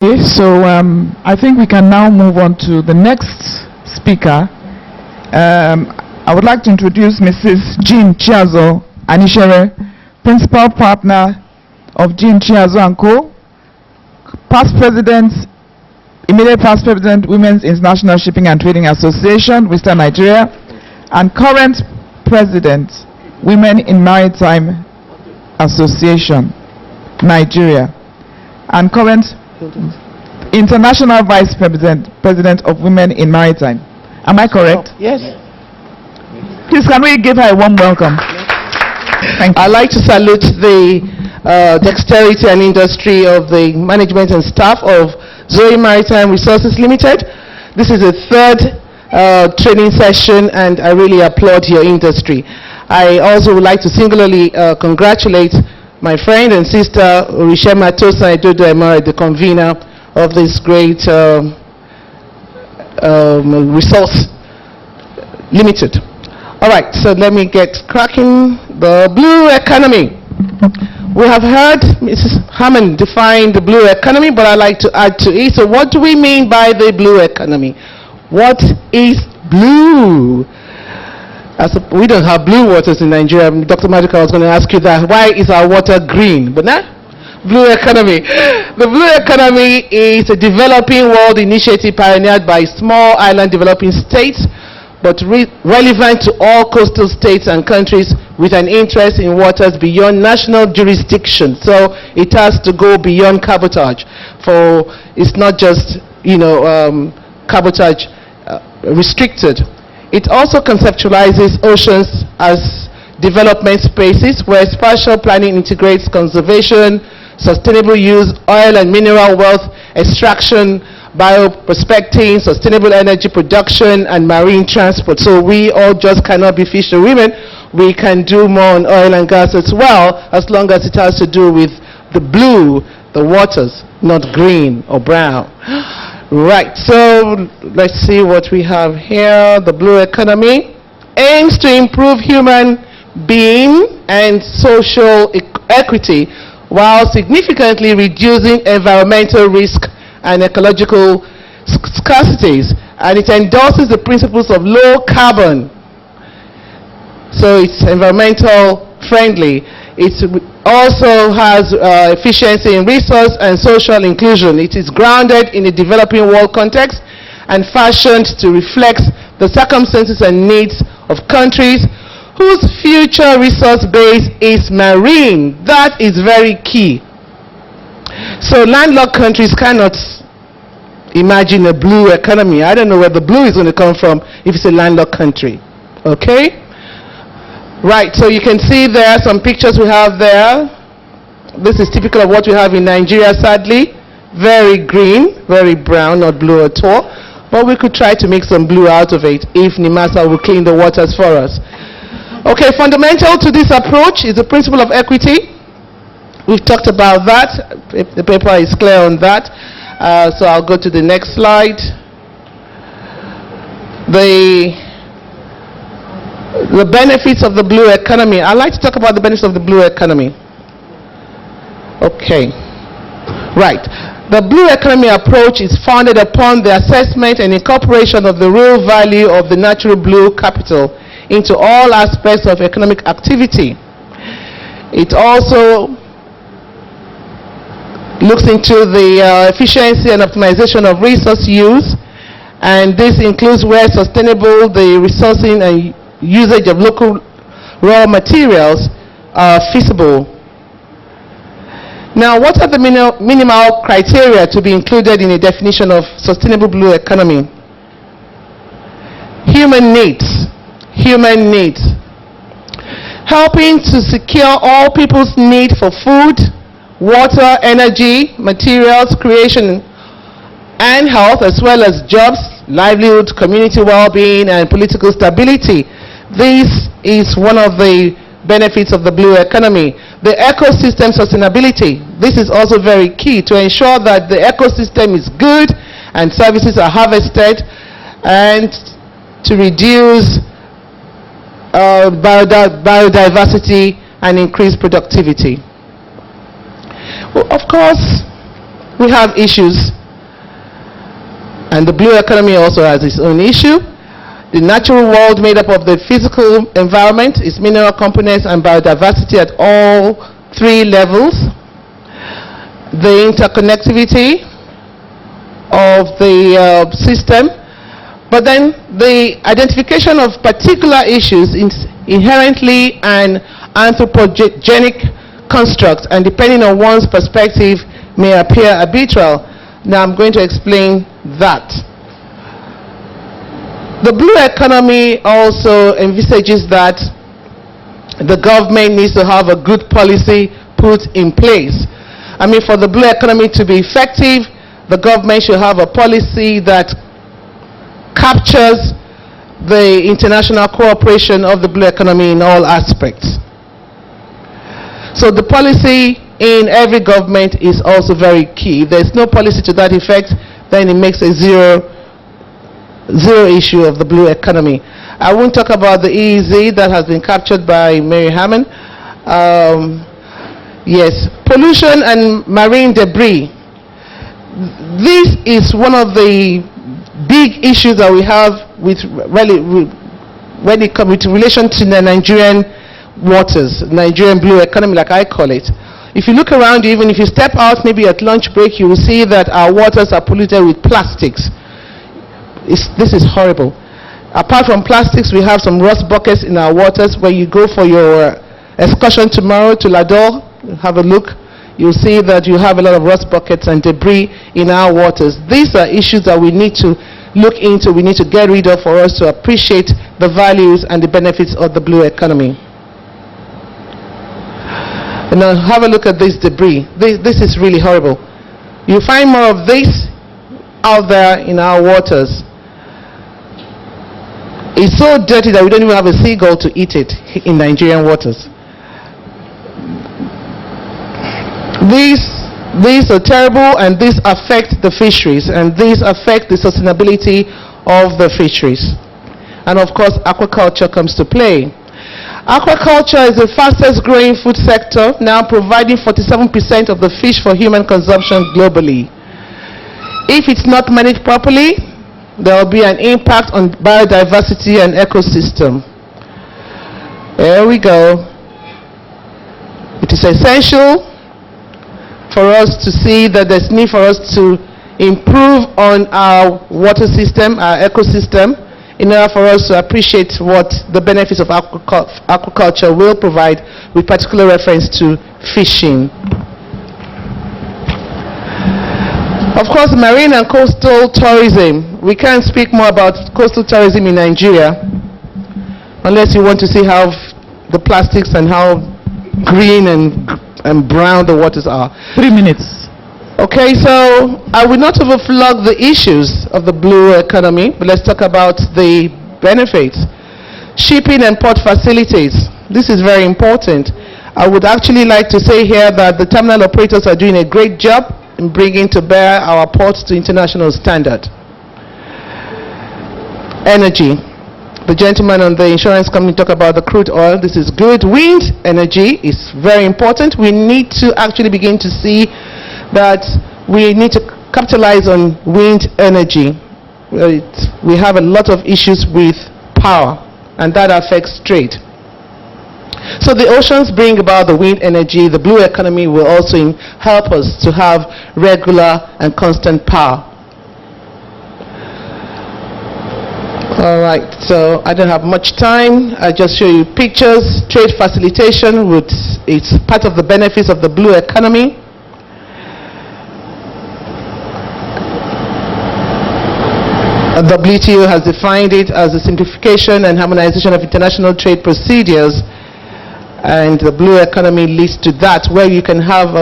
Okay, so I think we can now move on to the next speaker. I would like to introduce Mrs. Jean Chiazor Anishere, Principal Partner of Jean Chiazor & Co., Past President, Immediate Past President, Women's International Shipping and Trading Association, Western Nigeria, and current President, Women in Maritime Association, Nigeria, and current International Vice President of Women in Maritime. Am I correct? Yes. Please, can we give her a warm welcome? Thank you. I'd like to salute the dexterity and industry of the management and staff of Zoe Maritime Resources Limited. This is the third training session, and I really applaud your industry. I also would like to singularly congratulate my friend and sister W.I.M.A, the convener of this great resource limited. All right, so let me get cracking. The blue economy. We have heard Mrs. Hammond define the blue economy, but I'd like to add to it. So what do we mean by the blue economy? What is blue? We don't have blue waters in Nigeria. Dr. Madika was going to ask you that. Why is our water green? But now, blue economy. The blue economy is a developing world initiative pioneered by small island developing states, but relevant to all coastal states and countries with an interest in waters beyond national jurisdiction. So it has to go beyond cabotage. For it's not just cabotage restricted. It also conceptualizes oceans as development spaces where spatial planning integrates conservation, sustainable use, oil and mineral wealth extraction, bioprospecting, sustainable energy production, and marine transport. So we all just cannot be fisherwomen. We can do more on oil and gas as well, as long as it has to do with the blue, the waters, not green or brown. Right, so let's see what we have here. The blue economy aims to improve human being and social equity while significantly reducing environmental risk and ecological scarcities, and it endorses the principles of low carbon. So it's environmental friendly. It also has efficiency in resource and social inclusion. It is grounded in a developing world context and fashioned to reflect the circumstances and needs of countries whose future resource base is marine. That is very key. So landlocked countries cannot imagine a blue economy. I don't know where the blue is going to come from if it's a landlocked country. Okay? Right, so you can see there some pictures we have there. This is typical of what we have in Nigeria, sadly. Very green, very brown, not blue at all. But we could try to make some blue out of it if NIMASA will clean the waters for us. Okay, fundamental to this approach is the principle of equity. We've talked about that. The paper is clear on that. So I'll go to the next slide. The benefits of the blue economy. I'd like to talk about the benefits of the blue economy. Okay. Right. The blue economy approach is founded upon the assessment and incorporation of the real value of the natural blue capital into all aspects of economic activity. It also looks into the efficiency and optimization of resource use, and this includes where sustainable the resourcing and usage of local raw materials are feasible. Now, what are the minimal criteria to be included in a definition of sustainable blue economy? Human needs. Human needs. Helping to secure all people's need for food, water, energy, materials, creation, and health, as well as jobs, livelihood, community well-being, and political stability. This is one of the benefits of the blue economy. The ecosystem sustainability. This is also very key to ensure that the ecosystem is good and services are harvested, and to reduce biodiversity and increase productivity. Well, of course, we have issues, and the blue economy also has its own issue. The natural world made up of the physical environment, its mineral components, and biodiversity at all three levels. The interconnectivity of the system, but then the identification of particular issues inherently and anthropogenic constructs, and depending on one's perspective may appear arbitral. Now I'm going to explain that. The blue economy also envisages that the government needs to have a good policy put in place. I mean, for the blue economy to be effective, the government should have a policy that captures the international cooperation of the blue economy in all aspects. So the policy in every government is also very key. If there's no policy to that effect, then it makes a zero issue of the blue economy. I won't talk about the EEZ that has been captured by Mary Hammond. Yes, pollution and marine debris. This is one of the big issues that we have with when it comes to relation to the Nigerian waters, Nigerian blue economy, like I call it. If you look around, even if you step out maybe at lunch break, you will see that our waters are polluted with plastics. This is horrible. Apart from plastics, we have some rust buckets in our waters. When you go for your excursion tomorrow to Lador, have a look, you'll see that you have a lot of rust buckets and debris in our waters. These are issues that we need to look into, we need to get rid of for us to appreciate the values and the benefits of the blue economy. And now have a look at this debris. This is really horrible. You find more of this out there in our waters. It's so dirty that we don't even have a seagull to eat it in Nigerian waters. These are terrible, and these affect the fisheries, and these affect the sustainability of the fisheries. And of course, aquaculture comes to play. Aquaculture is the fastest growing food sector, now providing 47% of the fish for human consumption globally. If it's not managed properly, there will be an impact on biodiversity and ecosystem. There we go. It is essential for us to see that there's need for us to improve on our water system, our ecosystem, in order for us to appreciate what the benefits of aquaculture will provide, with particular reference to fishing. Of course, marine and coastal tourism. We can't speak more about coastal tourism in Nigeria unless you want to see how the plastics and how green and brown the waters are. 3 minutes. Okay, so I will not overflog the issues of the blue economy, but let's talk about the benefits. Shipping and port facilities. This is very important. I would actually like to say here that the terminal operators are doing a great job in bringing to bear our ports to international standard. Energy. The gentleman on the insurance company talked about the crude oil. This is good. Wind energy is very important. We need to actually begin to see that we need to capitalize on wind energy. We have a lot of issues with power, and that affects trade. So the oceans bring about the wind energy. The blue economy will also help us to have regular and constant power. All right, so I don't have much time. I just show you pictures. Trade facilitation, it's part of the benefits of the blue economy. WTO has defined it as the simplification and harmonization of international trade procedures, and the blue economy leads to that, where you can have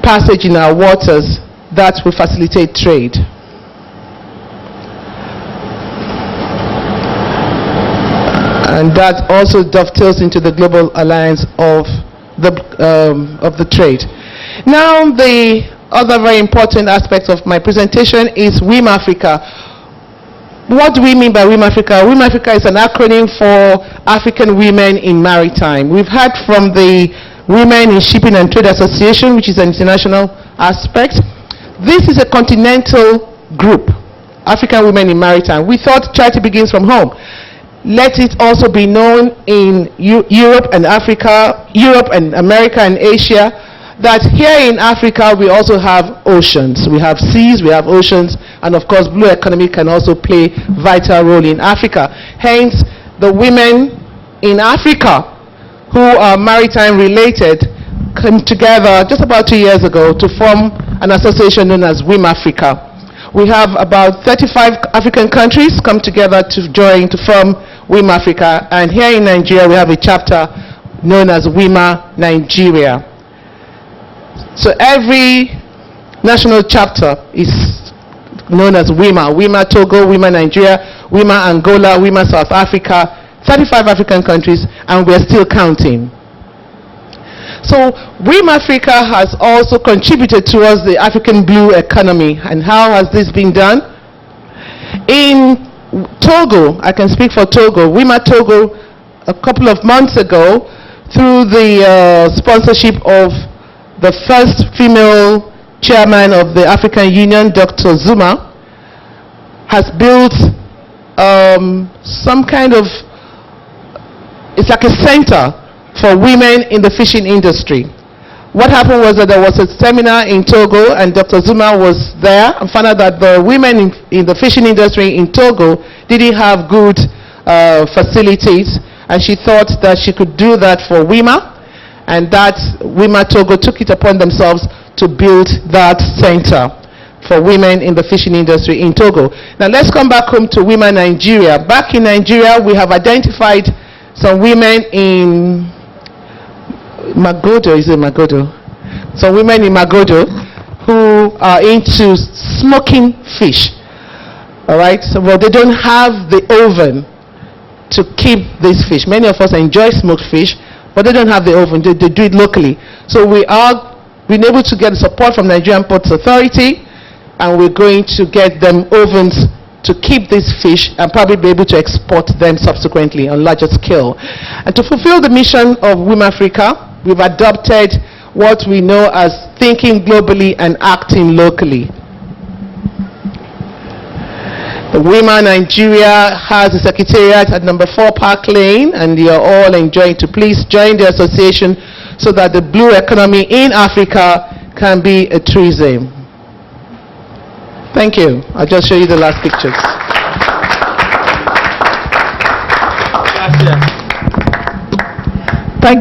passage in our waters that will facilitate trade. And that also dovetails into the global alliance of the trade. Now, the other very important aspect of my presentation is WIM Africa. What do we mean by WIM Africa? WIM Africa is an acronym for African Women in Maritime. We've heard from the Women in Shipping and Trade Association, which is an international aspect. This is a continental group, African Women in Maritime. We thought charity begins from home. Let it also be known in Europe and Africa, Europe and America and Asia, that here in Africa we also have oceans. We have seas, we have oceans, and of course blue economy can also play a vital role in Africa. Hence, the women in Africa who are maritime related came together just about 2 years ago to form an association known as WIMA Africa. We have about 35 African countries come together to join to form WIMA Africa, and here in Nigeria we have a chapter known as WIMA Nigeria. So every national chapter is known as WIMA. WIMA Togo, WIMA Nigeria, WIMA Angola, WIMA South Africa, 35 African countries, and we're still counting. So WIMA Africa has also contributed towards the African blue economy. And how has this been done? In Togo, I can speak for Togo, WIMA Togo, a couple of months ago, through the sponsorship of the first female chairman of the African Union, Dr. Zuma, has built some kind of, it's like a center for women in the fishing industry. What happened was that there was a seminar in Togo, and Dr. Zuma was there and found out that the women in the fishing industry in Togo didn't have good facilities, and she thought that she could do that for WIMA, and that WIMA Togo took it upon themselves to build that center for women in the fishing industry in Togo. Now let's come back home to WIMA Nigeria. Back in Nigeria, we have identified some women in Magodo, is it Magodo? Some women in Magodo who are into smoking fish. Alright, so well, they don't have the oven to keep this fish. Many of us enjoy smoked fish, but they don't have the oven, they do it locally. So we are being able to get support from Nigerian Ports Authority, and we're going to get them ovens to keep this fish and probably be able to export them subsequently on larger scale. And to fulfill the mission of WIMA Africa, we've adopted what we know as thinking globally and acting locally. The WIMA Nigeria has a secretariat at number 4 Park Lane, and you're all enjoying to please join the association so that the blue economy in Africa can be a truism. Thank you. I'll just show you the last pictures. Gracias.